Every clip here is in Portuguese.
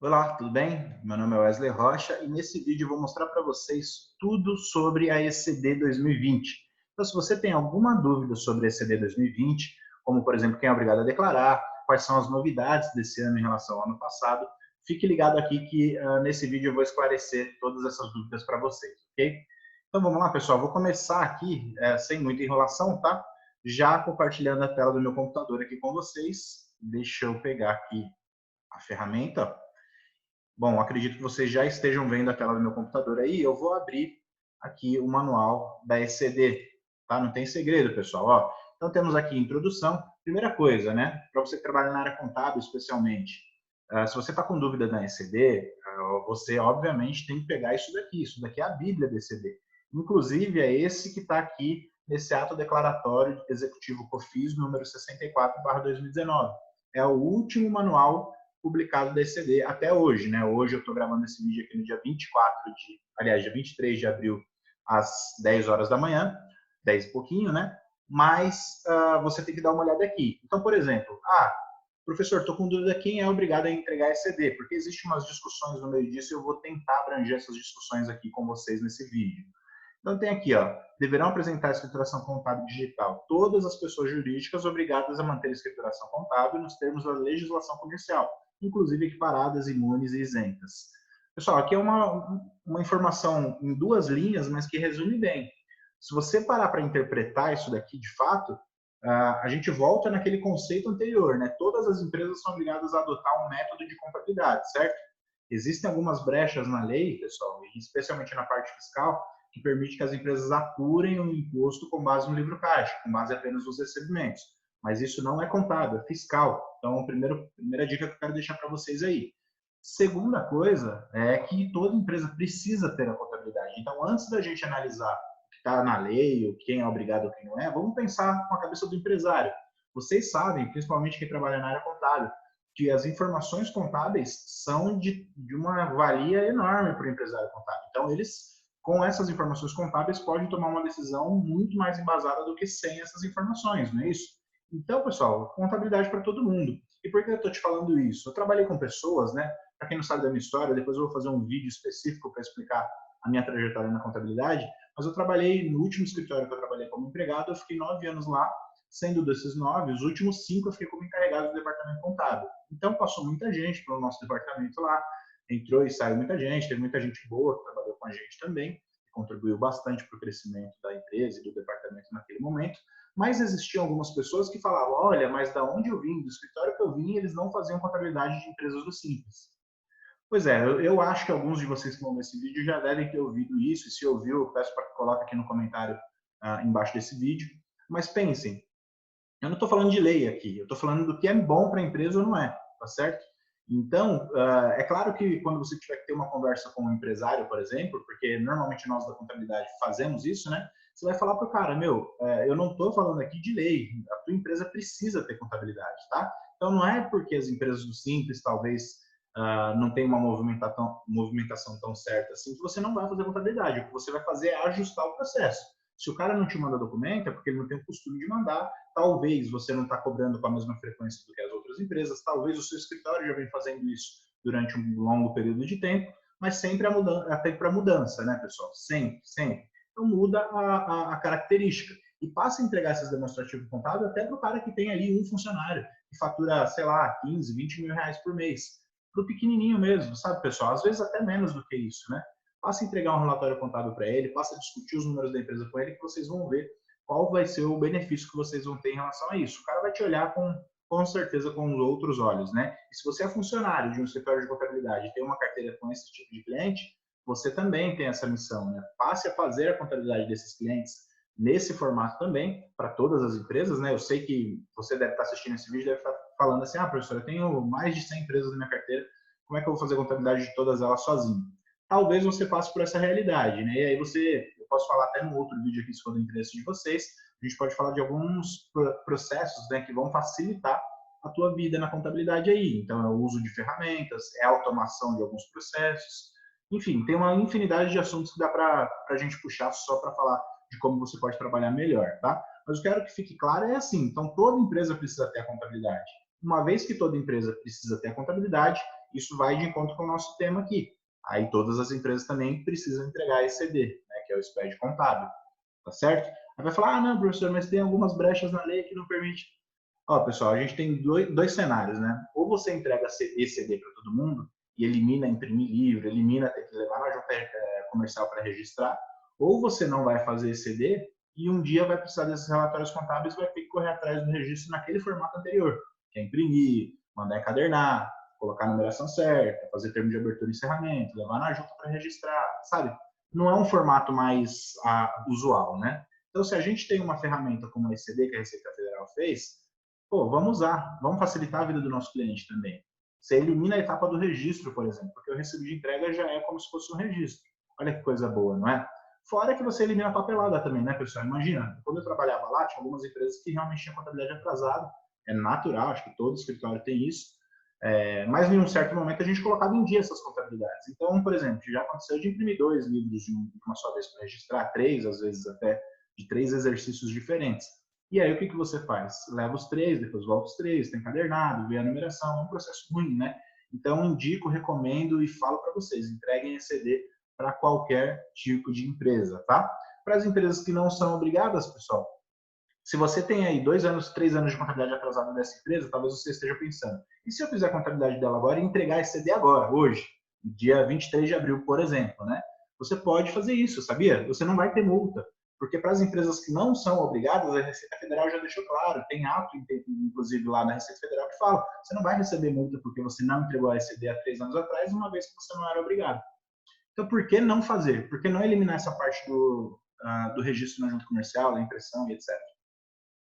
Olá, tudo bem? Meu nome é Wesley Rocha e nesse vídeo eu vou mostrar para vocês tudo sobre a ECD 2020. Então, se você tem alguma dúvida sobre a ECD 2020, como, por exemplo, quem é obrigado a declarar, quais são as novidades desse ano em relação ao ano passado, fique ligado aqui que nesse vídeo eu vou esclarecer todas essas dúvidas para vocês, ok? Então, vamos lá, pessoal. Vou começar aqui, sem muita enrolação, tá? Já compartilhando a tela do meu computador aqui com vocês. Deixa eu pegar aqui a ferramenta. Bom, acredito que vocês já estejam vendo a tela do meu computador aí. Eu vou abrir aqui o manual da ECD, tá? Não tem segredo, pessoal. Ó, então temos aqui introdução. Primeira coisa, né? Para você que trabalha na área contábil, especialmente, se você está com dúvida na ECD, você obviamente tem que pegar isso daqui. Isso daqui é a Bíblia da ECD. Inclusive é esse que está aqui nesse ato declaratório executivo COFIS número 64/2019. É o último manual publicado da ECD até hoje, né? Hoje eu estou gravando esse vídeo aqui no dia 24 de, aliás, dia 23 de abril, às 10 horas da manhã, 10 e pouquinho, né? Mas você tem que dar uma olhada aqui. Então, por exemplo, professor, estou com dúvida quem é obrigado a entregar a ECD, porque existem umas discussões no meio disso e eu vou tentar abranger essas discussões aqui com vocês nesse vídeo. Então tem aqui, ó, deverão apresentar a escrituração contábil digital todas as pessoas jurídicas obrigadas a manter a escrituração contábil nos termos da legislação comercial, inclusive equiparadas, imunes e isentas. Pessoal, aqui é uma informação em duas linhas, mas que resume bem. Se você parar para interpretar isso daqui de fato, a gente volta naquele conceito anterior, né? Todas as empresas são obrigadas a adotar um método de contabilidade, certo? Existem algumas brechas na lei, pessoal, especialmente na parte fiscal, que permite que as empresas apurem o imposto com base no livro caixa, com base apenas nos recebimentos. Mas isso não é contábil, é fiscal. Então, primeira dica que eu quero deixar para vocês aí. Segunda coisa é que toda empresa precisa ter a contabilidade. Então, antes da gente analisar o que está na lei, ou quem é obrigado ou quem não é, vamos pensar com a cabeça do empresário. Vocês sabem, principalmente quem trabalha na área contábil, que as informações contábeis são de uma valia enorme para o empresário contábil. Então, eles, com essas informações contábeis, podem tomar uma decisão muito mais embasada do que sem essas informações, não é isso? Então, pessoal, contabilidade para todo mundo. E por que eu estou te falando isso? Eu trabalhei com pessoas, né? Para quem não sabe da minha história, depois eu vou fazer um vídeo específico para explicar a minha trajetória na contabilidade, mas eu trabalhei no último escritório que eu trabalhei como empregado, eu fiquei 9 anos lá, sendo desses 9, os últimos 5 eu fiquei como encarregado do departamento contábil. Então passou muita gente pelo nosso departamento lá, entrou e saiu muita gente, teve muita gente boa que trabalhou com a gente também, contribuiu bastante para o crescimento da empresa e do departamento naquele momento, mas existiam algumas pessoas que falavam, olha, mas da onde eu vim, do escritório que eu vim, eles não faziam contabilidade de empresas do Simples. Pois é, eu acho que alguns de vocês que vão ver esse vídeo já devem ter ouvido isso, e se ouviu, eu peço para que coloque aqui no comentário embaixo desse vídeo. Mas pensem, eu não estou falando de lei aqui, eu estou falando do que é bom para a empresa ou não é, tá certo? Então, é claro que quando você tiver que ter uma conversa com um empresário, por exemplo, porque normalmente nós da contabilidade fazemos isso, né? Você vai falar para o cara, meu, eu não estou falando aqui de lei, a tua empresa precisa ter contabilidade, tá? Então, não é porque as empresas do Simples talvez não tenham uma movimentação tão certa assim que você não vai fazer contabilidade. O que você vai fazer é ajustar o processo. Se o cara não te manda documento, é porque ele não tem o costume de mandar. Talvez você não está cobrando com a mesma frequência do que as outras empresas. Talvez o seu escritório já vem fazendo isso durante um longo período de tempo. Mas sempre há tempo para mudança, né, pessoal? Sempre, sempre. Então muda a característica. E passa a entregar esses demonstrativos contábeis até para o cara que tem ali um funcionário que fatura, sei lá, 15, 20 mil reais por mês. Para o pequenininho mesmo, sabe, pessoal? Às vezes até menos do que isso, né? Passa a entregar um relatório contábil para ele, passa a discutir os números da empresa com ele, que vocês vão ver qual vai ser o benefício que vocês vão ter em relação a isso. O cara vai te olhar com certeza com os outros olhos, né? E se você é funcionário de um escritório de contabilidade e tem uma carteira com esse tipo de cliente, você também tem essa missão, né? Passe a fazer a contabilidade desses clientes nesse formato também, para todas as empresas, né? Eu sei que você deve estar assistindo esse vídeo, deve estar falando assim, professor, eu tenho mais de 100 empresas na minha carteira, como é que eu vou fazer a contabilidade de todas elas sozinho? Talvez você passe por essa realidade, né? E aí eu posso falar até no outro vídeo aqui, se for do interesse de vocês, a gente pode falar de alguns processos, né, que vão facilitar a tua vida na contabilidade aí. Então, é o uso de ferramentas, é a automação de alguns processos, enfim, tem uma infinidade de assuntos que dá para a gente puxar só para falar de como você pode trabalhar melhor, tá? Mas eu quero que fique claro é assim, então toda empresa precisa ter a contabilidade. Uma vez que toda empresa precisa ter a contabilidade, Isso vai de encontro com o nosso tema aqui. Aí todas as empresas também precisam entregar ECD, né, que é o SPED contábil, tá certo? Aí vai falar, ah, não, professor, mas tem algumas brechas na lei que não permite. Ó, pessoal, a gente tem dois cenários, né? Ou você entrega ECD para todo mundo e elimina imprimir livro, elimina ter que levar na junta comercial para registrar, ou você não vai fazer ECD e um dia vai precisar desses relatórios contábeis e vai ter que correr atrás do registro naquele formato anterior, que é imprimir, mandar encadernar, colocar a numeração certa, fazer termo de abertura e encerramento, levar na junta para registrar, sabe? Não é um formato mais usual, né? Então, se a gente tem uma ferramenta como a ECD que a Receita Federal fez, pô, vamos usar, vamos facilitar a vida do nosso cliente também. Você elimina a etapa do registro, por exemplo, porque o recibo de entrega já é como se fosse um registro. Olha que coisa boa, não é? Fora que você elimina a papelada também, né, pessoal? Imagina, quando eu trabalhava lá, tinha algumas empresas que realmente tinham contabilidade atrasada. É natural, acho que todo escritório tem isso. Mas em um certo momento a gente colocava em dia essas contabilidades. Então, por exemplo, já aconteceu de imprimir 2 livros de uma só vez para registrar, 3, às vezes até de 3 exercícios diferentes. E aí o que você faz? Leva os 3, depois volta os 3, tem encadernado, vê a numeração, é um processo ruim, né? Então, indico, recomendo e falo para vocês, entreguem ECD para qualquer tipo de empresa, tá? Para as empresas que não são obrigadas, pessoal, se você tem aí 2 anos, 3 anos de contabilidade atrasada dessa empresa, talvez você esteja pensando, e se eu fizer a contabilidade dela agora e entregar ECD agora, hoje, dia 23 de abril, por exemplo, né? Você pode fazer isso, sabia? Você não vai ter multa, porque para as empresas que não são obrigadas, a Receita Federal já deixou claro, tem ato, inclusive lá na Receita Federal, que fala, você não vai receber multa porque você não entregou a ECD há 3 anos atrás, uma vez que você não era obrigado. Então, por que não fazer? Por que não eliminar essa parte do registro na junta comercial, da impressão e etc?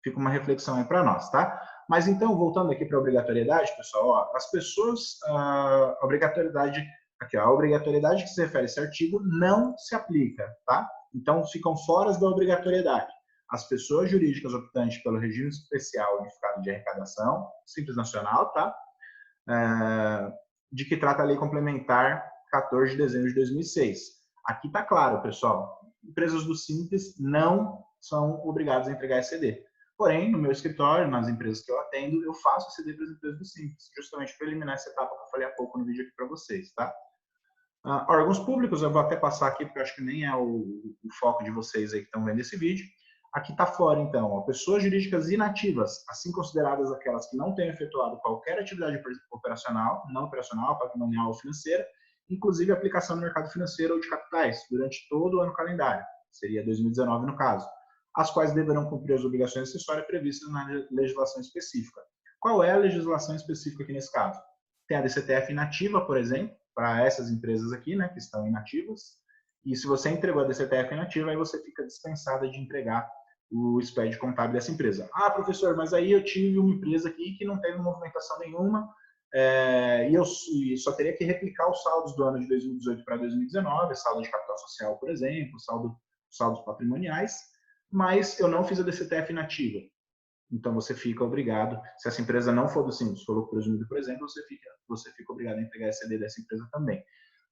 Fica uma reflexão aí para nós, tá? Mas então, voltando aqui para a obrigatoriedade, pessoal, ó, as pessoas, a obrigatoriedade, aqui, ó, a obrigatoriedade que se refere a esse artigo não se aplica, tá? Então, ficam fora da obrigatoriedade. As pessoas jurídicas optantes pelo regime especial unificado de arrecadação, Simples Nacional, tá? De que trata a Lei Complementar 14 de dezembro de 2006. Aqui está claro, pessoal, empresas do Simples não são obrigadas a entregar ECD. Porém, no meu escritório, nas empresas que eu atendo, eu faço ECD para as empresas do Simples, justamente para eliminar essa etapa que eu falei há pouco no vídeo aqui para vocês, tá? Órgãos públicos, eu vou até passar aqui, porque eu acho que nem é o foco de vocês aí que estão vendo esse vídeo. Aqui está fora, então, ó, pessoas jurídicas inativas, assim consideradas aquelas que não tenham efetuado qualquer atividade operacional, não operacional, patrimonial ou financeira, inclusive aplicação no mercado financeiro ou de capitais, durante todo o ano calendário, seria 2019 no caso, as quais deverão cumprir as obrigações acessórias previstas na legislação específica. Qual é a legislação específica aqui nesse caso? Tem a DCTF inativa, por exemplo, para essas empresas aqui, né, que estão inativas, e se você entregou a DCTF inativa, aí você fica dispensada de entregar o SPED contábil dessa empresa. Ah, professor, mas aí eu tive uma empresa aqui que não teve movimentação nenhuma e eu só teria que replicar os saldos do ano de 2018 para 2019, saldo de capital social, por exemplo, saldos patrimoniais, mas eu não fiz a DCTF inativa. Então, você fica obrigado, se essa empresa não for do Simples, for lucro presumido, por exemplo, você fica obrigado a entregar a ECD dessa empresa também.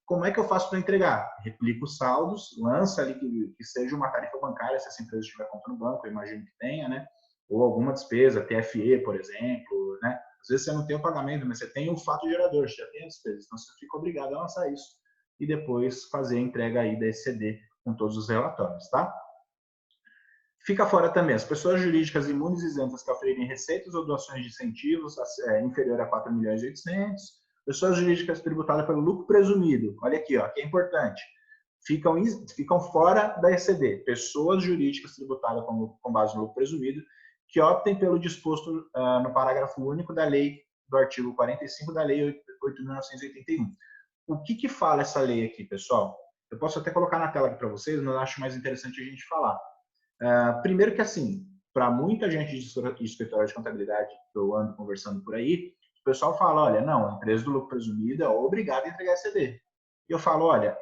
Como é que eu faço para entregar? Replico os saldos, lança ali que seja uma tarifa bancária, se essa empresa tiver conta no banco, eu imagino que tenha, né? Ou alguma despesa, TFE, por exemplo, né? Às vezes você não tem o pagamento, mas você tem o fato gerador, você já tem a despesa, então você fica obrigado a lançar isso e depois fazer a entrega aí da ECD com todos os relatórios, tá? Fica fora também as pessoas jurídicas imunes e isentas que oferirem receitas ou doações de incentivos inferior a 4 milhões e 800, pessoas jurídicas tributadas pelo lucro presumido. Olha aqui, ó, que é importante. Ficam fora da ECD. Pessoas jurídicas tributadas com base no lucro presumido que optem pelo disposto no parágrafo único da lei, do artigo 45 da lei 8.981. O que fala essa lei aqui, pessoal? Eu posso até colocar na tela aqui para vocês, mas eu acho mais interessante a gente falar. Primeiro que, assim, para muita gente de escritório de contabilidade que eu ando conversando por aí, o pessoal fala, olha, não, a empresa do lucro presumido é obrigada a entregar ECD. E eu falo, olha,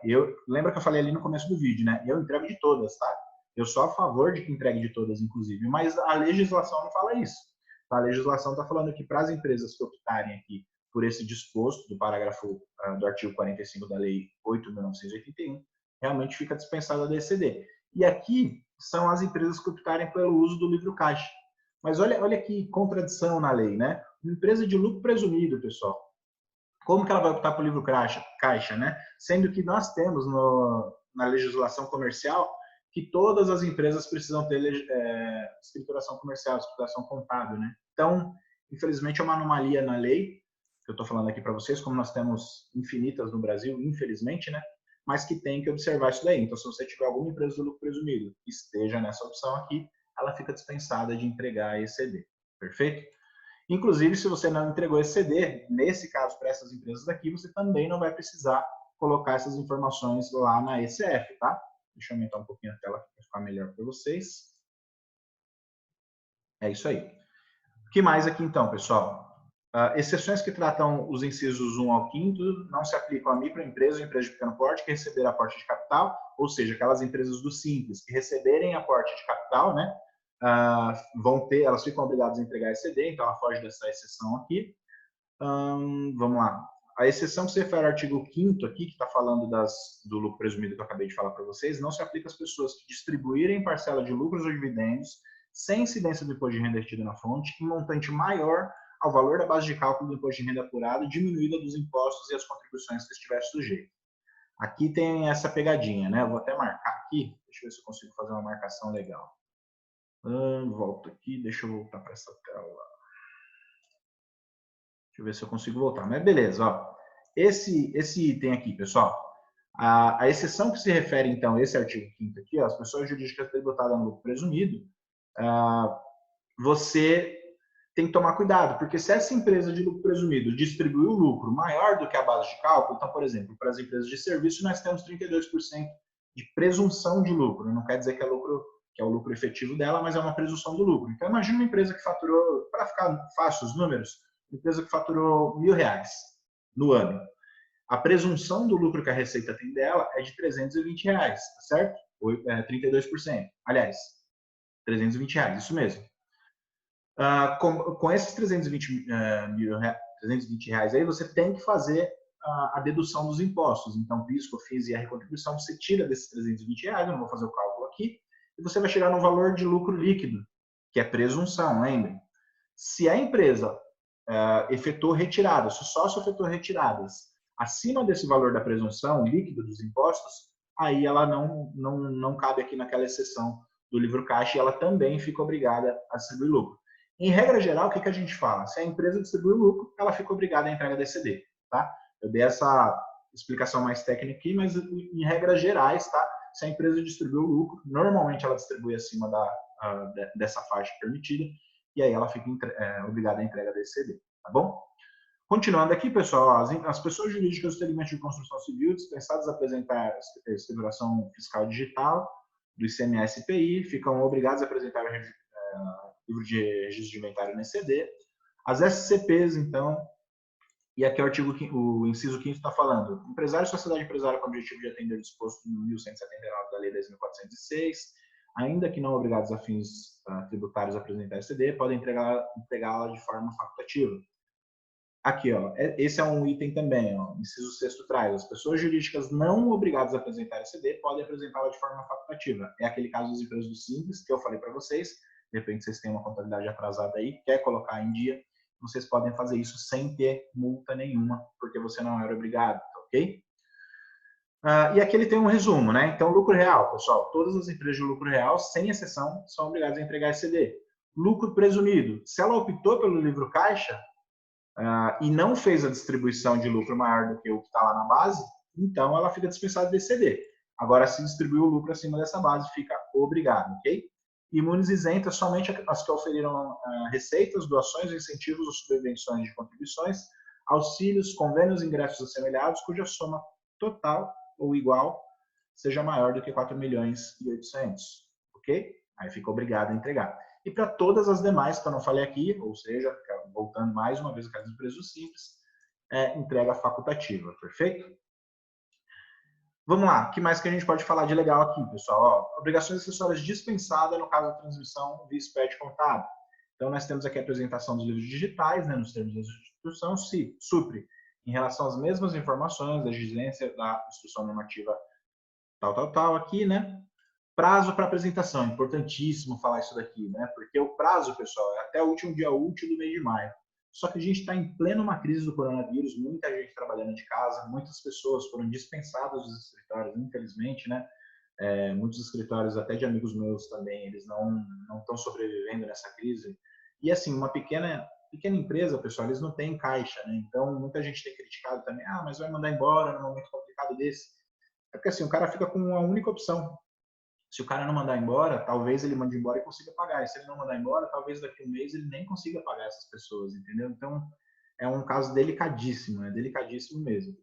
lembra que eu falei ali no começo do vídeo, né? Eu entrego de todas, tá? Eu sou a favor de que entregue de todas, inclusive, mas a legislação não fala isso. A legislação está falando que para as empresas que optarem aqui por esse disposto do parágrafo do artigo 45 da lei 8.981, realmente fica dispensada da ECD. E aqui são as empresas que optarem pelo uso do livro caixa. Mas olha que contradição na lei, né? Uma empresa de lucro presumido, pessoal. Como que ela vai optar por livro caixa, né? Sendo que nós temos na legislação comercial que todas as empresas precisam ter escrituração comercial, escrituração contábil, né? Então, infelizmente, é uma anomalia na lei, que eu estou falando aqui para vocês, como nós temos infinitas no Brasil, infelizmente, né? Mas que tem que observar isso daí. Então, se você tiver alguma empresa do lucro presumido que esteja nessa opção aqui, ela fica dispensada de entregar a ECD. Perfeito? Inclusive, se você não entregou esse CD, nesse caso, para essas empresas daqui, você também não vai precisar colocar essas informações lá na ECF, tá? Deixa eu aumentar um pouquinho a tela para ficar melhor para vocês. É isso aí. O que mais aqui, então, pessoal? Exceções que tratam os incisos 1 ao 5º não se aplicam a microempresas ou empresas de pequeno porte que receberam aporte de capital, ou seja, aquelas empresas do Simples que receberem aporte de capital, né? Elas ficam obrigadas a entregar ECD, então ela foge dessa exceção aqui. Vamos lá. A exceção que se refere ao artigo 5º aqui, que está falando do lucro presumido que eu acabei de falar para vocês, não se aplica às pessoas que distribuírem parcela de lucros ou dividendos sem incidência do imposto de renda retido na fonte em montante maior ao valor da base de cálculo do imposto de renda apurado, diminuída dos impostos e as contribuições que estiver sujeito. Aqui tem essa pegadinha, né? Eu vou até marcar aqui, deixa eu ver se eu consigo fazer uma marcação legal. Volto aqui, deixa eu voltar para essa tela. Deixa eu ver se eu consigo voltar. Mas beleza, ó. Esse item aqui, pessoal, a exceção que se refere, então, a esse artigo 5º aqui, ó, as pessoas jurídicas tributadas no lucro presumido, você tem que tomar cuidado, porque se essa empresa de lucro presumido distribuir o lucro maior do que a base de cálculo, então, por exemplo, para as empresas de serviço, nós temos 32% de presunção de lucro. Não quer dizer que é o lucro efetivo dela, mas é uma presunção do lucro. Então, imagina uma empresa que faturou, para ficar fácil os números, uma empresa que faturou R$1.000 no ano. A presunção do lucro que a Receita tem dela é de R$320, tá certo? 32%. Aliás, R$320, isso mesmo. Com esses R$320 aí, você tem que fazer a dedução dos impostos. Então, PIS, COFINS e IR contribuição, você tira desses R$320, eu não vou fazer o cálculo aqui, e você vai chegar no valor de lucro líquido, que é presunção, lembrem. Se a empresa efetuou retiradas, se o sócio efetuou retiradas acima desse valor da presunção líquida dos impostos, aí ela não cabe aqui naquela exceção do livro caixa e ela também fica obrigada a distribuir lucro. Em regra geral, o que a gente fala? Se a empresa distribui o lucro, ela fica obrigada à entrega da ECD, tá? Eu dei essa explicação mais técnica aqui, mas em regras gerais, tá? Se a empresa distribui o lucro, normalmente ela distribui acima dessa faixa permitida, e aí ela fica obrigada à entrega da ECD, tá bom? Continuando aqui, pessoal, as pessoas jurídicas do segmento de construção civil dispensadas a apresentar a escrituração fiscal digital do ICMS e IPI ficam obrigadas a apresentar o livro de registro de inventário no ECD. As SCPs, então, e aqui o inciso 5º está falando, empresário e sociedade empresária com o objetivo de atender o disposto no 1179 da Lei 10.406, ainda que não obrigados a fins tributários a apresentar ECD, podem entregá-la de forma facultativa. Aqui, ó, esse é um item também, ó, inciso 6º traz, as pessoas jurídicas não obrigadas a apresentar ECD podem apresentá-la de forma facultativa. É aquele caso das empresas do Simples, que eu falei para vocês, de repente vocês têm uma contabilidade atrasada aí, quer colocar em dia, vocês podem fazer isso sem ter multa nenhuma, porque você não era obrigado, ok? E aqui ele tem um resumo, né? Então, lucro real, pessoal, todas as empresas de lucro real, sem exceção, são obrigadas a entregar ECD. Lucro presumido, se ela optou pelo livro caixa, e não fez a distribuição de lucro maior do que o que está lá na base, então ela fica dispensada de ECD. Agora, se distribuiu o lucro acima dessa base, fica obrigado, ok? Imunes isentas somente as que oferiram receitas, doações, incentivos ou subvenções de contribuições, auxílios, convênios, ingressos assemelhados, cuja soma total ou igual seja maior do que 4.800.000, ok? Aí fica obrigado a entregar. E para todas as demais que eu não falei aqui, ou seja, voltando mais uma vez a casa de preço simples, entrega facultativa, perfeito? Vamos lá, o que mais que a gente pode falar de legal aqui, pessoal? Ó, obrigações acessórias dispensadas no caso da transmissão via SPED contábil. Então, nós temos aqui a apresentação dos livros digitais, né, nos termos da instituição, se supre em relação às mesmas informações da exigência da instrução normativa tal, aqui, né? Prazo para apresentação, importantíssimo falar isso daqui, né? Porque o prazo, pessoal, é até o último dia útil do mês de maio. Só que a gente está em plena uma crise do coronavírus, muita gente trabalhando de casa, muitas pessoas foram dispensadas dos escritórios, infelizmente, né? Muitos escritórios, até de amigos meus também, eles não estão sobrevivendo nessa crise. E assim, uma pequena empresa, pessoal, eles não têm caixa, né? Então, muita gente tem criticado também, mas vai mandar embora num momento complicado desse. É porque assim, o cara fica com uma única opção. Se o cara não mandar embora, talvez ele mande embora e consiga pagar. E se ele não mandar embora, talvez daqui a um mês ele nem consiga pagar essas pessoas, entendeu? Então, é um caso delicadíssimo, é delicadíssimo mesmo.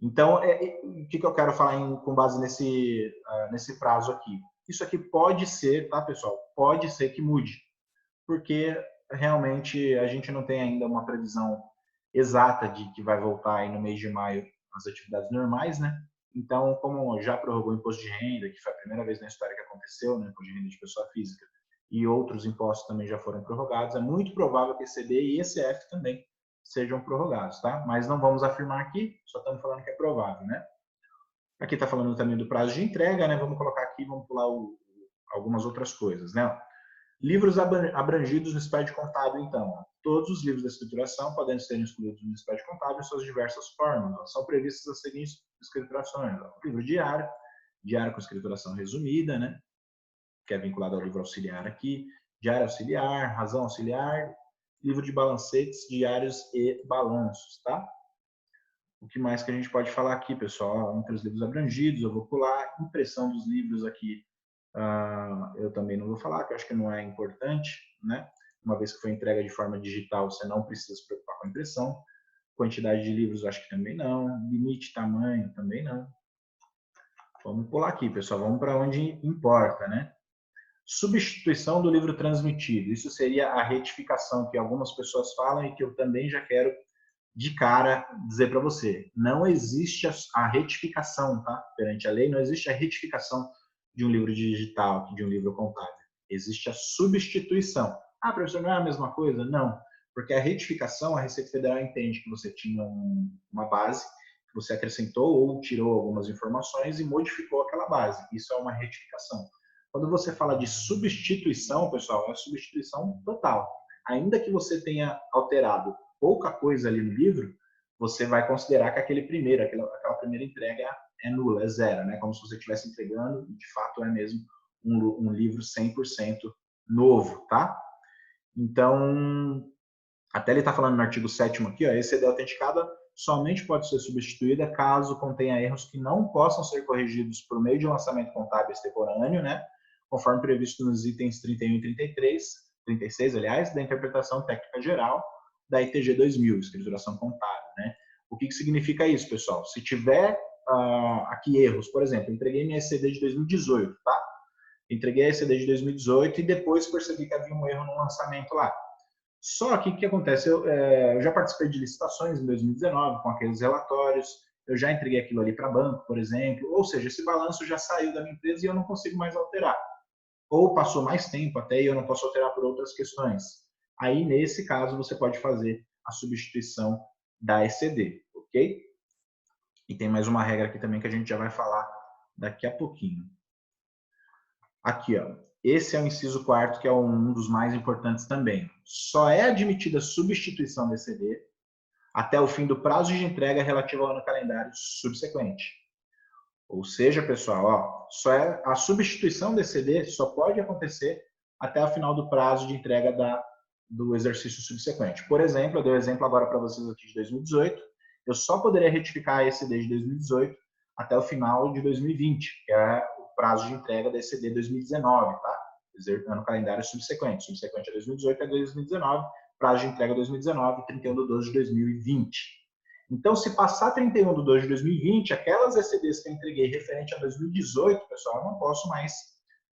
Então, o que eu quero falar com base nesse prazo aqui? Isso aqui pode ser, tá, pessoal? Pode ser que mude, porque realmente a gente não tem ainda uma previsão exata de que vai voltar aí no mês de maio as atividades normais, né? Então, como já prorrogou o imposto de renda, que foi a primeira vez na história que aconteceu, né, imposto de renda de pessoa física, e outros impostos também já foram prorrogados, é muito provável que ECD e ECF também sejam prorrogados, tá? Mas não vamos afirmar aqui, só estamos falando que é provável, né? Aqui está falando também do prazo de entrega, né? Vamos colocar aqui, vamos pular algumas outras coisas, né? Livros abrangidos no SPED contábil, então. Todos os livros da escrituração podem ser incluídos no SPED contábil em suas diversas formas. São previstas as seguintes escriturações. Livro diário, diário com escrituração resumida, né? Que é vinculado ao livro auxiliar aqui. Diário auxiliar, razão auxiliar, livro de balancetes, diários e balanços, tá? O que mais que a gente pode falar aqui, pessoal? Entre os livros abrangidos, eu vou pular. Impressão dos livros aqui, eu também não vou falar, que eu acho que não é importante, né? Uma vez que foi entrega de forma digital, você não precisa se preocupar com a impressão. Quantidade de livros, acho que também não. Limite, tamanho, também não. Vamos pular aqui, pessoal. Vamos para onde importa, né? Substituição do livro transmitido. Isso seria a retificação que algumas pessoas falam e que eu também já quero de cara dizer para você. Não existe a retificação, tá? Perante a lei, não existe a retificação de um livro digital, de um livro contábil. Existe a substituição. Professor, não é a mesma coisa? Não. Porque a retificação, a Receita Federal entende que você tinha uma base, que você acrescentou ou tirou algumas informações e modificou aquela base. Isso é uma retificação. Quando você fala de substituição, pessoal, é substituição total. Ainda que você tenha alterado pouca coisa ali no livro, você vai considerar que aquela primeira entrega é nula, é zero, né? Como se você estivesse entregando, e de fato é mesmo um livro 100% novo, tá? Então, até ele está falando no artigo 7º aqui, ó, ECD autenticada somente pode ser substituída caso contenha erros que não possam ser corrigidos por meio de um lançamento contábil extemporâneo, né? Conforme previsto nos itens 31 e 36, aliás, da interpretação técnica geral da ITG 2000, escrituração contábil, né? O que significa isso, pessoal? Se tiver aqui erros, por exemplo, entreguei minha ECD de 2018, tá? Entreguei a ECD de 2018 e depois percebi que havia um erro no lançamento lá. Só que o que acontece? Eu já participei de licitações em 2019 com aqueles relatórios, eu já entreguei aquilo ali para banco, por exemplo, ou seja, esse balanço já saiu da minha empresa e eu não consigo mais alterar. Ou passou mais tempo até e eu não posso alterar por outras questões. Aí, nesse caso, você pode fazer a substituição da ECD, ok? E tem mais uma regra aqui também que a gente já vai falar daqui a pouquinho. Aqui, ó. Esse é o inciso 4º, que é um dos mais importantes também. Só é admitida substituição da ECD até o fim do prazo de entrega relativo ao ano calendário subsequente. Ou seja, pessoal, a substituição da ECD só pode acontecer até o final do prazo de entrega do exercício subsequente. Por exemplo, eu dei um exemplo agora para vocês aqui de 2018, eu só poderia retificar a ECD de 2018 até o final de 2020, que é o prazo de entrega da ECD 2019, tá? Ano calendário subsequente. Subsequente a 2018 é 2019, prazo de entrega 2019, 31 de 12 de 2020. Então, se passar 31 de 2 de 2020, aquelas ECDs que eu entreguei referente a 2018, pessoal, eu não posso mais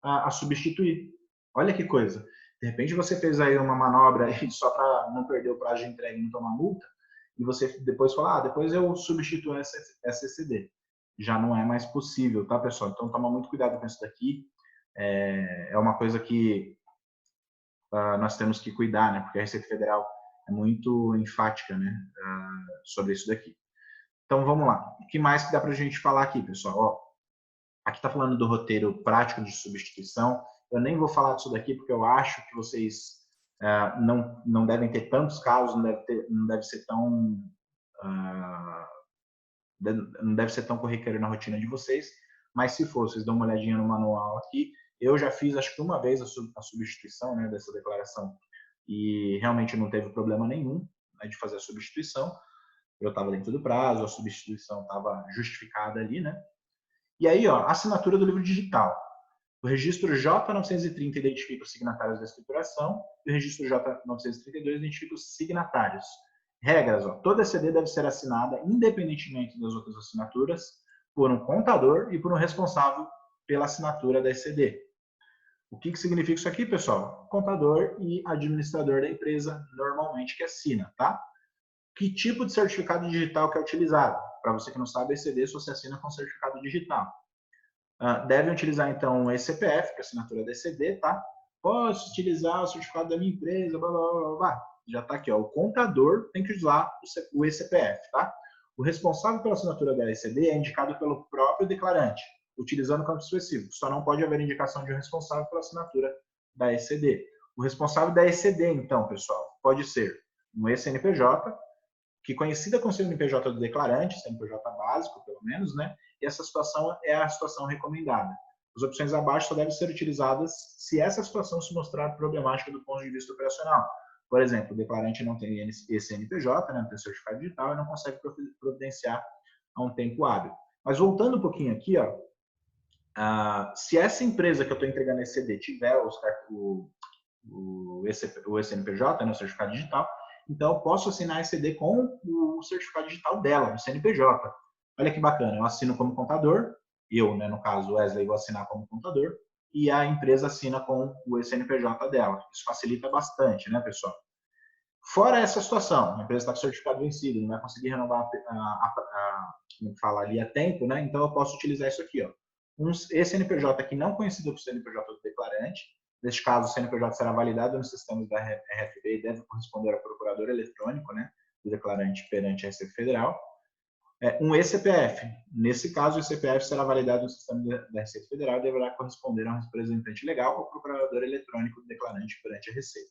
a substituir. Olha que coisa. De repente, você fez aí uma manobra aí só para não perder o prazo de entrega e não tomar multa, e você depois fala, depois eu substituo essa ECD. Já não é mais possível, tá, pessoal? Então, toma muito cuidado com isso daqui. É uma coisa que nós temos que cuidar, né? Porque a Receita Federal é muito enfática, né, sobre isso daqui. Então, vamos lá. O que mais que dá para a gente falar aqui, pessoal? Ó, aqui está falando do roteiro prático de substituição. Eu nem vou falar disso daqui porque eu acho que vocês não devem ter tantos casos, não deve ser tão corriqueiro na rotina de vocês, mas se for, vocês dão uma olhadinha no manual aqui. Eu já fiz, acho que uma vez, a substituição, né, dessa declaração e realmente não teve problema nenhum, né, de fazer a substituição. Eu estava dentro do prazo, a substituição estava justificada ali, né? E aí, ó, assinatura do livro digital. O registro J930 identifica os signatários da escrituração e o registro J932 identifica os signatários. Regras, ó, toda ECD deve ser assinada, independentemente das outras assinaturas, por um contador e por um responsável pela assinatura da ECD. O que significa isso aqui, pessoal? Contador e administrador da empresa, normalmente, que assina, tá? Que tipo de certificado digital que é utilizado? Para você que não sabe, ECD só se assina com certificado digital. Devem utilizar, então, o CPF, para assinatura da ECD, tá? Posso utilizar o certificado da minha empresa, blá, blá, blá, blá. Já está aqui, ó. O contador tem que usar o ECPF, tá? O responsável pela assinatura da ECD é indicado pelo próprio declarante, utilizando o campo específico. Só não pode haver indicação de um responsável pela assinatura da ECD. O responsável da ECD, então, pessoal, pode ser um eCNPJ, que conhecida como CNPJ do declarante, CNPJ básico, pelo menos, né? E essa situação é a situação recomendada. As opções abaixo só devem ser utilizadas se essa situação se mostrar problemática do ponto de vista operacional. Por exemplo, o declarante não tem CNPJ, né, não tem certificado digital e não consegue providenciar a um tempo hábil. Mas voltando um pouquinho aqui, ó, se essa empresa que eu estou entregando a ECD tiver o CNPJ, né, o certificado digital, então eu posso assinar a ECD com o certificado digital dela, no CNPJ. Olha que bacana, eu assino como contador, eu, né, no caso, Wesley, vou assinar como contador, e a empresa assina com o CNPJ dela. Isso facilita bastante, né, pessoal? Fora essa situação, a empresa está com o certificado vencido, não vai conseguir renovar como fala ali, a tempo, né? Então eu posso utilizar isso aqui, ó. Esse CNPJ aqui não conhecido como CNPJ do declarante. Neste caso, o CNPJ será validado nos sistemas da RFB e deve corresponder ao procurador eletrônico, né, do declarante perante a Receita Federal. Um eCPF. Nesse caso, o eCPF será validado no sistema da Receita Federal e deverá corresponder a um representante legal ou procurador eletrônico do declarante perante a Receita.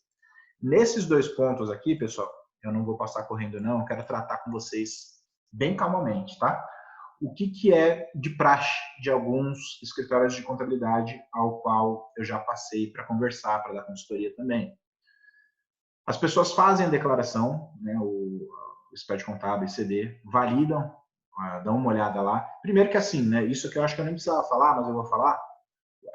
Nesses dois pontos aqui, pessoal, eu não vou passar correndo não, eu quero tratar com vocês bem calmamente, tá? O que é de praxe de alguns escritórios de contabilidade ao qual eu já passei para conversar, para dar consultoria também. As pessoas fazem a declaração, né, o SPED contábil, ECD, validam, dão uma olhada lá. Primeiro que assim, né, isso que eu acho que eu nem precisava falar, mas eu vou falar,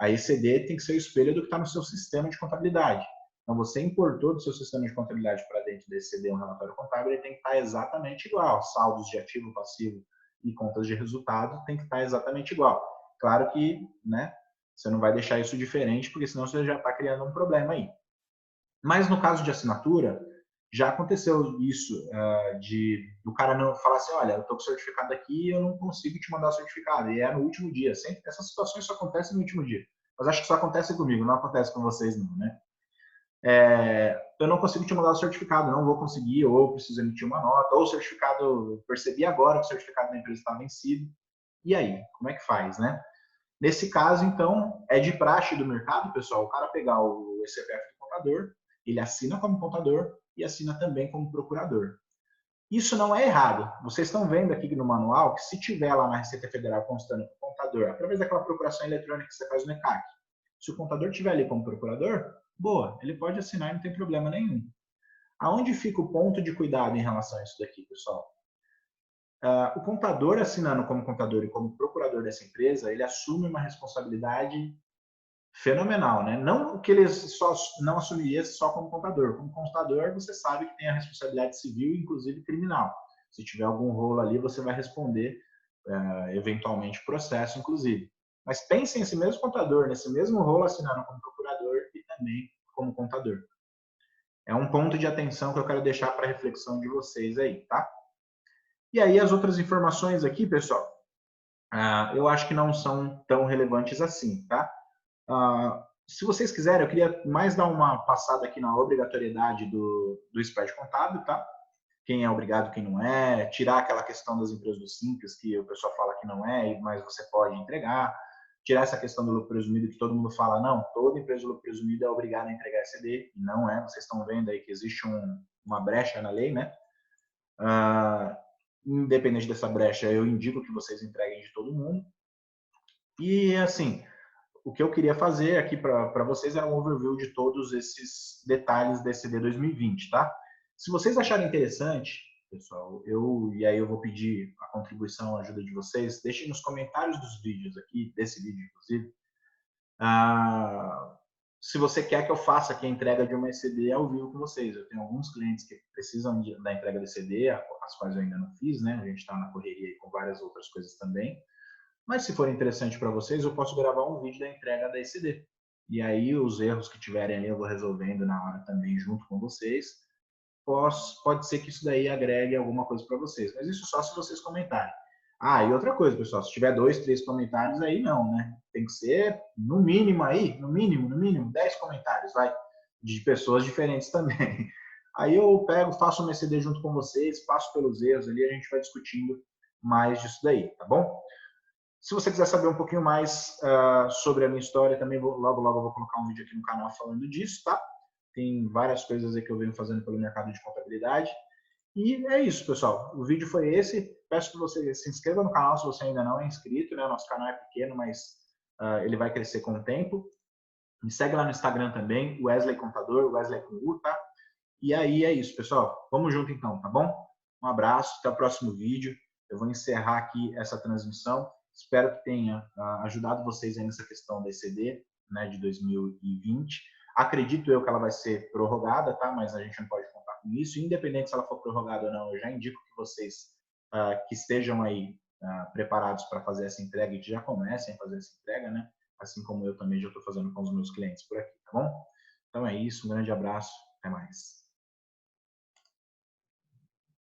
a ECD tem que ser o espelho do que está no seu sistema de contabilidade. Então, você importou do seu sistema de contabilidade para dentro da ECD um relatório contábil, ele tem que estar exatamente igual. Saldos de ativo, passivo e contas de resultado tem que estar exatamente igual. Claro que, né, você não vai deixar isso diferente, porque senão você já está criando um problema aí. Mas no caso de assinatura, já aconteceu isso, do cara não falar assim, olha, eu estou com o certificado aqui e eu não consigo te mandar o certificado. E é no último dia. Sempre, essas situações só acontecem no último dia. Mas acho que só acontece comigo, não acontece com vocês não, né? Eu não consigo te mandar o certificado, não vou conseguir, ou eu preciso emitir uma nota, ou o certificado, eu percebi agora que o certificado da empresa está vencido. E aí, como é que faz, né? Nesse caso, então, é de praxe do mercado, pessoal, o cara pegar o CPF do contador, ele assina como contador e assina também como procurador. Isso não é errado. Vocês estão vendo aqui no manual que se tiver lá na Receita Federal constando com o contador, através daquela procuração eletrônica que você faz no ECAC, se o contador tiver ali como procurador, boa, ele pode assinar e não tem problema nenhum. Aonde fica o ponto de cuidado em relação a isso daqui, pessoal? O contador assinando como contador e como procurador dessa empresa, ele assume uma responsabilidade fenomenal, né? Não que ele só não assumiria só como contador. Como contador, você sabe que tem a responsabilidade civil, inclusive criminal. Se tiver algum rolo ali, você vai responder eventualmente processo, inclusive. Mas pensem nesse mesmo contador, nesse mesmo rolo assinando como procurador e também como contador. É um ponto de atenção que eu quero deixar para reflexão de vocês aí, tá? E aí as outras informações aqui, pessoal, eu acho que não são tão relevantes assim, tá? Se vocês quiserem, eu queria mais dar uma passada aqui na obrigatoriedade do SPED contábil, tá? Quem é obrigado, quem não é, tirar aquela questão das empresas do Simples, que o pessoal fala que não é, mas você pode entregar, tirar essa questão do lucro presumido, que todo mundo fala, não, toda empresa de lucro presumido é obrigada a entregar ECD, e não é. Vocês estão vendo aí que existe uma brecha na lei, né? Independente dessa brecha, eu indico que vocês entreguem de todo mundo. E, assim, o que eu queria fazer aqui para vocês era um overview de todos esses detalhes da ECD 2020, tá? Se vocês acharem interessante, pessoal, e aí eu vou pedir a contribuição, a ajuda de vocês, deixem nos comentários dos vídeos aqui, desse vídeo, inclusive, se você quer que eu faça aqui a entrega de uma ECD ao vivo com vocês. Eu tenho alguns clientes que precisam da entrega da ECD, as quais eu ainda não fiz, né? A gente está na correria aí com várias outras coisas também. Mas se for interessante para vocês, eu posso gravar um vídeo da entrega da ECD. E aí os erros que tiverem ali eu vou resolvendo na hora também junto com vocês. Pode ser que isso daí agregue alguma coisa para vocês. Mas isso só se vocês comentarem. E outra coisa, pessoal, se tiver 2, 3 comentários aí, não, né? Tem que ser no mínimo aí, no mínimo, 10 comentários, vai, de pessoas diferentes também. Aí eu pego, faço uma ECD junto com vocês, passo pelos erros ali, a gente vai discutindo mais disso daí, tá bom? Se você quiser saber um pouquinho mais sobre a minha história, também logo eu vou colocar um vídeo aqui no canal falando disso, tá? Tem várias coisas aí que eu venho fazendo pelo mercado de contabilidade. E é isso, pessoal. O vídeo foi esse. Peço que você se inscreva no canal se você ainda não é inscrito, né? Nosso canal é pequeno, mas ele vai crescer com o tempo. Me segue lá no Instagram também, Wesley Contador, Wesley com U, tá? E aí é isso, pessoal. Vamos junto então, tá bom? Um abraço, até o próximo vídeo. Eu vou encerrar aqui essa transmissão. Espero que tenha ajudado vocês aí nessa questão da ECD, né, de 2020. Acredito eu que ela vai ser prorrogada, tá? Mas a gente não pode contar com isso. Independente se ela for prorrogada ou não, eu já indico que vocês que estejam aí preparados para fazer essa entrega e que já comecem a fazer essa entrega, né? Assim como eu também já estou fazendo com os meus clientes por aqui, tá bom? Então é isso, um grande abraço, até mais.